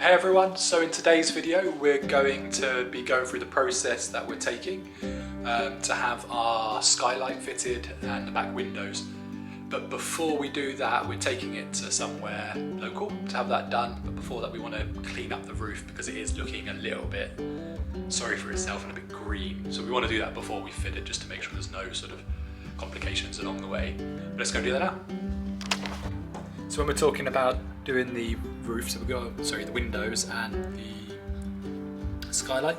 Hey everyone, so in today's video we're going to be going through the process that we're taking to have our skylight fitted and the back windows. But before we do that, we're taking it to somewhere local to have that done. But before that, we want to clean up the roof because it is looking a little bit sorry for itself and a bit green. So we want to do that before we fit it, just to make sure there's no sort of complications along the way. But let's go do that now. So when we're talking about doing the roof, so we've got, the windows and the skylight,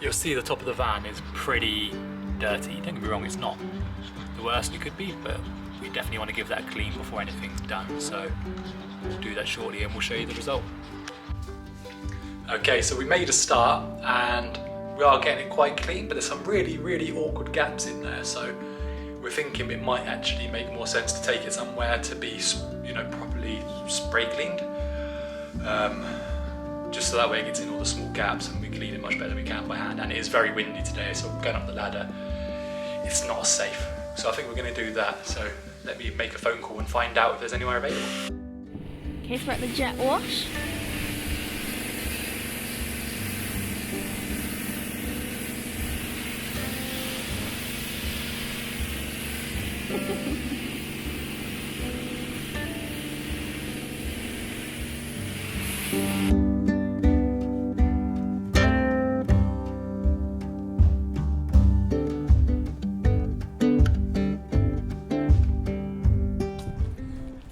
you'll see the top of the van is pretty dirty. Don't get me wrong, it's not the worst it could be, but we definitely want to give that a clean before anything's done. So we'll do that shortly and we'll show you the result. Okay, so we made a start and we are getting it quite clean, but there's some really awkward gaps in there. So we're thinking it might actually make more sense to take it somewhere to be, properly spray cleaned. Just so that way it gets in all the small gaps and we clean it much better than we can by hand. And it is very windy today, so going up the ladder, it's not safe. So I think we're going to do that. So let me make a phone call and find out if there's anywhere available. Okay, so we're at the jet wash.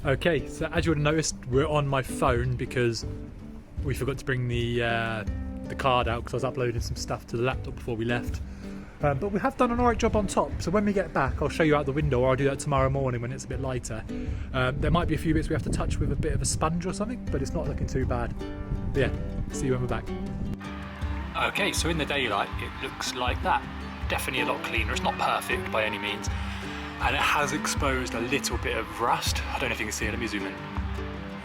Okay, so as you would have noticed, we're on my phone because we forgot to bring the card out because I was uploading some stuff to the laptop before we left. But we have done an alright job on top, so when we get back I'll show you out the window, or I'll do that tomorrow morning when it's a bit lighter. There might be a few bits we have to touch with a bit of a sponge or something, but it's not looking too bad. But yeah, see you when we're back. Okay, so in the daylight it looks like that. Definitely a lot cleaner. It's not perfect by any means, and it has exposed a little bit of rust. I don't know if you can see it, let me zoom in.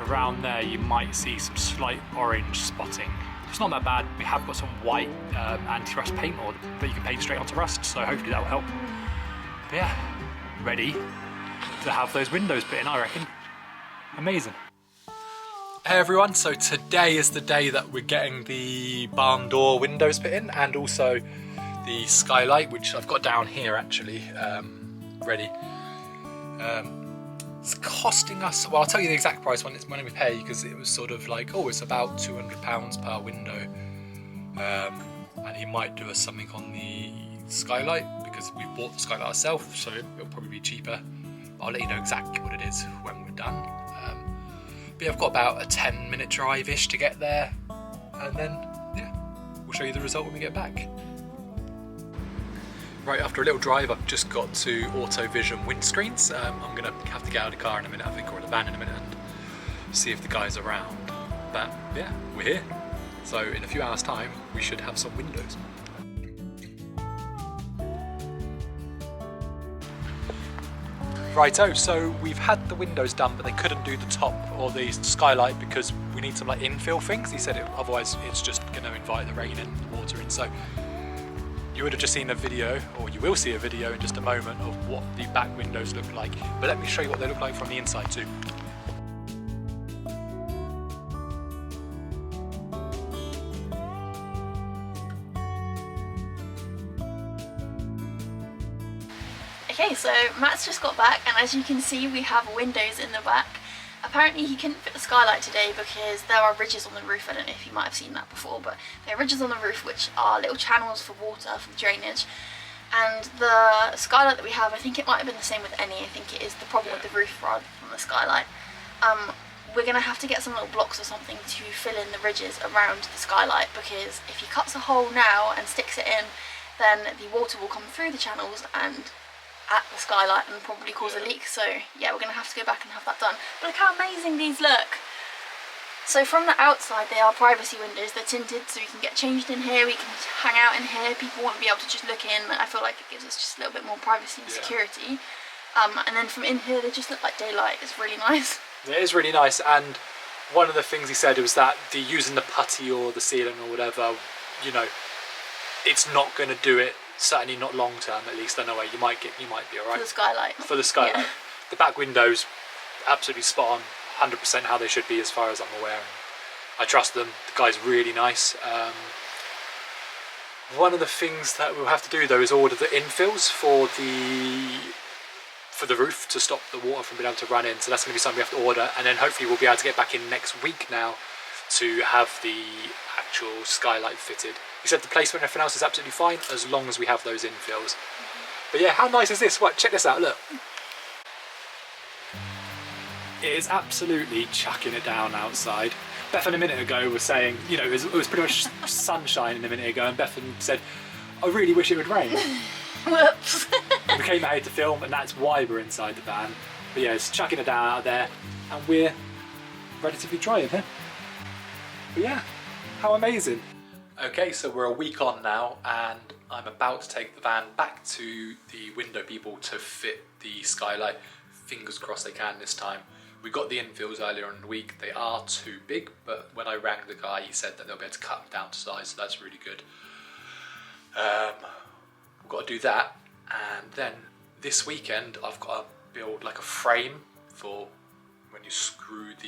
Around there you might see some slight orange spotting. It's not that bad. We have got some white anti-rust paint that you can paint straight onto rust, so hopefully that will help. But yeah, ready to have those windows put in, I reckon. Amazing. Hey everyone, so today is the day that we're getting the barn door windows put in, and also the skylight, which I've got down here actually, ready. It's costing us, well, I'll tell you the exact price when we pay, because it was sort of like, oh, it's about £200 per window. And he might do us something on the skylight because we bought the skylight ourselves, so it'll probably be cheaper. But I'll let you know exactly what it is when we're done. But yeah, I've got about a 10-minute drive-ish to get there, and then yeah, we'll show you the result when we get back. Right, after a little drive, I've just got to Auto Vision windscreens. I'm going to have to get out of the car in a minute, I think, or the van in a minute, and see if the guy's around. But yeah, we're here. So in a few hours' time, we should have some windows. Righto, so we've had the windows done, but they couldn't do the top or the skylight because we need some like infill things. He said otherwise it's just going to invite the rain and the water in. So you would have just seen a video, or you will see a video in just a moment, of what the back windows look like. But let me show you what they look like from the inside too. Okay, so Matt's just got back, and as you can see we have windows in the back. Apparently he couldn't fit the skylight today because there are ridges on the roof. I don't know if you might have seen that before, but there are ridges on the roof which are little channels for water, for drainage. And the skylight that we have, I think it might have been the same with any, I think it is the problem with the roof rod on the skylight. We're going to have to get some little blocks or something to fill in the ridges around the skylight, because if he cuts a hole now and sticks it in, then the water will come through the channels and at the skylight and probably cause a leak. So yeah, we're going to have to go back and have that done. But look how amazing these look. So from the outside they are privacy windows, they're tinted so we can get changed in here, we can hang out in here, people won't be able to just look in. I feel like it gives us just a little bit more privacy and security. And then from in here they just look like daylight. It's really nice. It is really nice, and one of the things he said was that using the putty or the sealant or whatever, it's not going to do it. Certainly not long term, at least. I know you might be alright. For the skylight. For the skylight. Yeah. The back windows, absolutely spot on, 100% how they should be as far as I'm aware. I trust them. The guy's really nice. One of the things that we'll have to do though is order the infills for the roof to stop the water from being able to run in. So that's going to be something we have to order, and then hopefully we'll be able to get back in next week now to have the actual skylight fitted. He said the placement and everything else is absolutely fine as long as we have those infills. But yeah, how nice is this? What? Check this out, look. It is absolutely chucking it down outside. Bethan a minute ago was saying, you know, it was pretty much sunshine a minute ago, and Bethan said, I really wish it would rain. Whoops. We came out here to film, and that's why we're inside the van. But yeah, it's chucking it down out there, and we're relatively dry in here. But yeah, how amazing. Okay, so we're a week on now, and I'm about to take the van back to the window people to fit the skylight. Fingers crossed they can this time. We got the infills earlier in the week. They are too big, but when I rang the guy, he said that they'll be able to cut them down to size, so that's really good. We've got to do that, and then this weekend I've got to build like a frame for when you screw the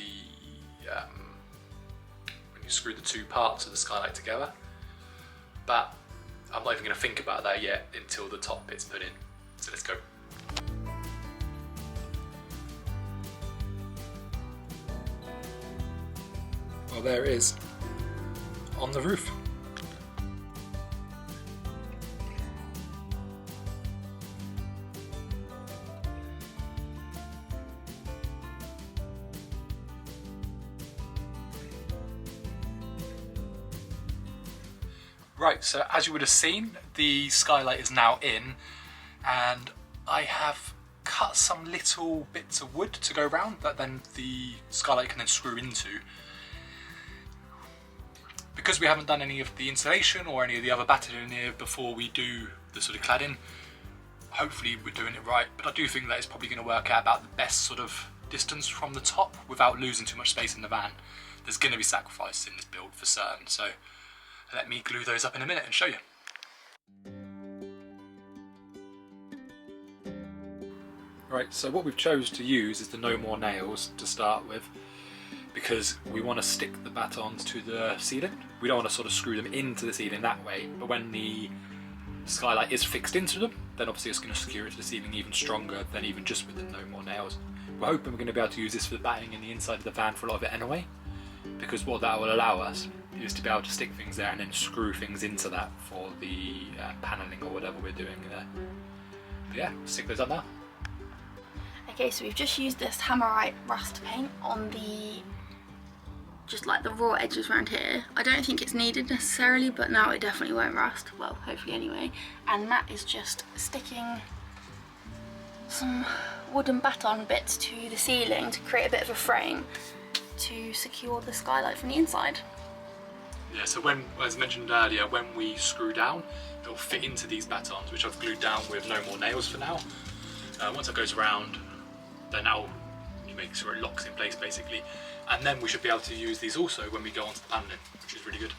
two parts of the skylight together. But I'm not even going to think about that yet until the top bit's put in. So let's go. Well, there it is, on the roof. Right, so as you would have seen, the skylight is now in, and I have cut some little bits of wood to go around that then the skylight can then screw into. Because we haven't done any of the insulation or any of the other battering in here before we do the sort of cladding, hopefully we're doing it right, but I do think that it's probably going to work out about the best sort of distance from the top without losing too much space in the van. There's going to be sacrifices in this build for certain, so let me glue those up in a minute and show you. Right, so what we've chose to use is the no more nails to start with, because we want to stick the batons to the ceiling. We don't want to sort of screw them into the ceiling that way, but when the skylight is fixed into them, then obviously it's going to secure it to the ceiling even stronger than even just with the no more nails. We're hoping we're going to be able to use this for the batting in the inside of the van for a lot of it anyway, because what that will allow us is to be able to stick things there and then screw things into that for the panelling or whatever we're doing there. But yeah, stick those up now. Okay, so we've just used this Hammerite rust paint on just like the raw edges around here. I don't think it's needed necessarily, but now it definitely won't rust. Well, hopefully anyway. And Matt is just sticking some wooden baton bits to the ceiling to create a bit of a frame to secure the skylight from the inside. Yeah, so when, as mentioned earlier, when we screw down, it'll fit into these batons, which I've glued down with no more nails for now. Once it goes around, then that'll make sure it locks in place basically. And then we should be able to use these also when we go onto the paneling, which is really good.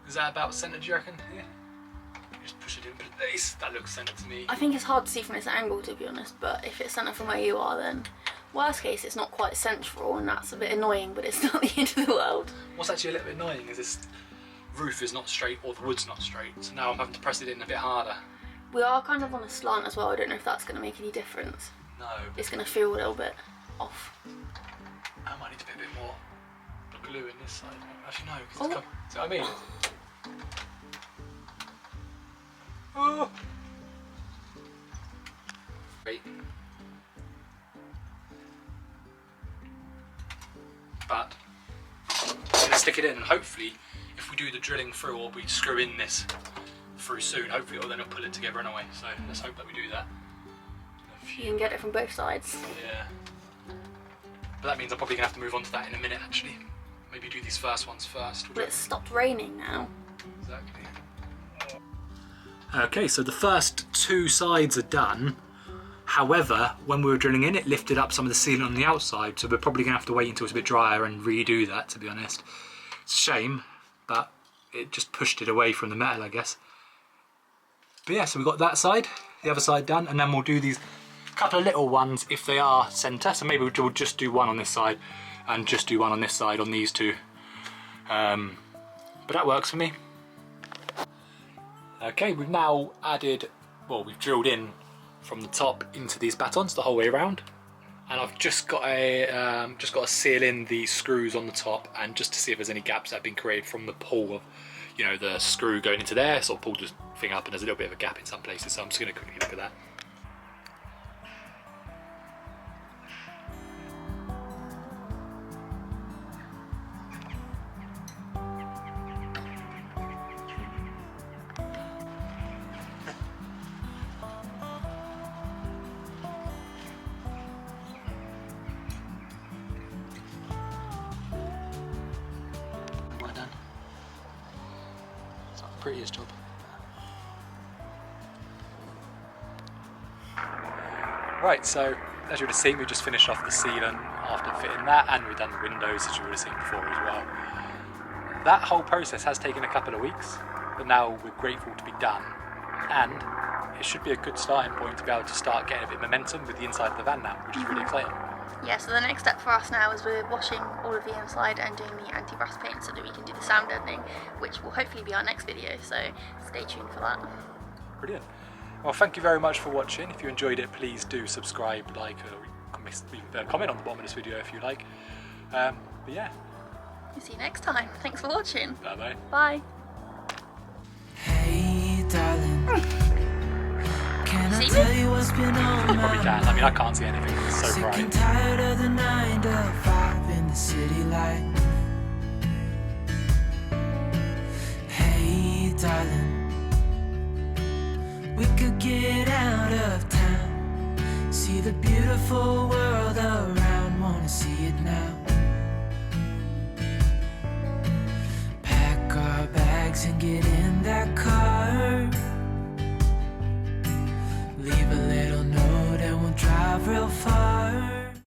Is that about centre, do you reckon? Yeah. Just push it in place. That looks centre to me. I think it's hard to see from this angle, to be honest, but if it's centre from where you are, then worst case it's not quite central, and that's a bit annoying, but it's not the end of the world. What's actually a little bit annoying is this roof is not straight or the wood's not straight, so now I'm having to press it in a bit harder. We are kind of on a slant as well. I don't know if that's going to make any difference. No. It's going to feel a little bit off. I might need to put a bit more glue in this side. Actually no, because it's come. See what I mean? Oh. Great. But I'm going to stick it in, and hopefully if we do the drilling through or we screw in this through soon, hopefully it'll then pull it together anyway, so let's hope that we do that. You can get it from both sides. Yeah. But that means I'm probably going to have to move on to that in a minute actually. Maybe do these first ones first. But it's stopped raining now. Exactly. Okay, so the first two sides are done. However, when we were drilling in, it lifted up some of the ceiling on the outside, so we're probably going to have to wait until it's a bit drier and redo that, to be honest. It's a shame, but it just pushed it away from the metal, I guess. But yeah, so we've got that side, the other side done, and then we'll do these couple of little ones if they are centre, so maybe we'll just do one on this side, and just do one on this side on these two. But that works for me. Okay, we've now added, well, we've drilled in from the top into these batons the whole way around, and I've just got to seal in the screws on the top, and just to see if there's any gaps that have been created from the pull of, you know, the screw going into there. So I pulled the thing up and there's a little bit of a gap in some places, so I'm just going to quickly look at that. Well done. It's not the prettiest job. Right, so as you would have seen, we just finished off the ceiling after fitting that, and we've done the windows, as you would have seen before as well. That whole process has taken a couple of weeks, but now we're grateful to be done, and it should be a good starting point to be able to start getting a bit of momentum with the inside of the van now, which is really exciting. Yeah, so the next step for us now is we're washing all of the inside and doing the anti-rust paint so that we can do the sound deadening, which will hopefully be our next video, so stay tuned for that. Brilliant. Well, thank you very much for watching. If you enjoyed it, please do subscribe, like, or comment on the bottom of this video if you like. But yeah. See you next time. Thanks for watching. Bye-bye. Bye. Hey, darling. Can I See tell me? you what's been on You my probably can. I mean, I can't see anything. It's so Sick and bright. tired of the 9 to 5 in the city life. Hey, darling. We could get out of town, see the beautiful world around, wanna see it now. Pack our bags and get in